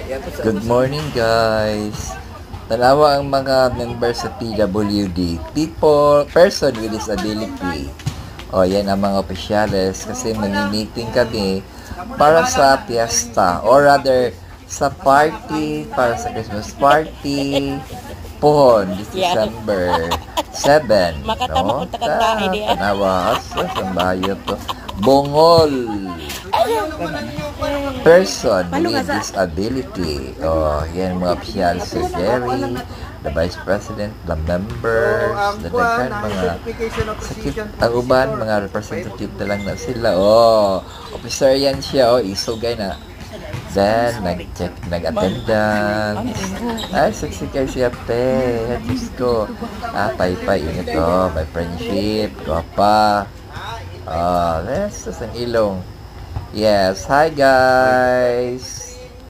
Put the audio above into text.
Good morning, guys. Tanawa ang mga members sa PWD, person with disability. O, yan ang mga opisyales kasi mag-meeting kami para sa fiesta or rather sa party, para sa Christmas party pohon this December 7, Makatama no? kung takagkain niya. Tanawa, asa, sambayo to. Bongol. Person with disability. Oh, yan mga opisyal. Si Jerry, the Vice President, the members, the daghan mga sakit. Ang uban, mga representative na lang na sila. Oh, officer yan siya. Oh, isugay na. Then, nag-check, nag-attendance. Ay, sexy kayo siya, te. Diyos ko. Pay-pay. Yun ito. May friendship. Guwapa. Oh, this is an ilong. Yes, hi guys.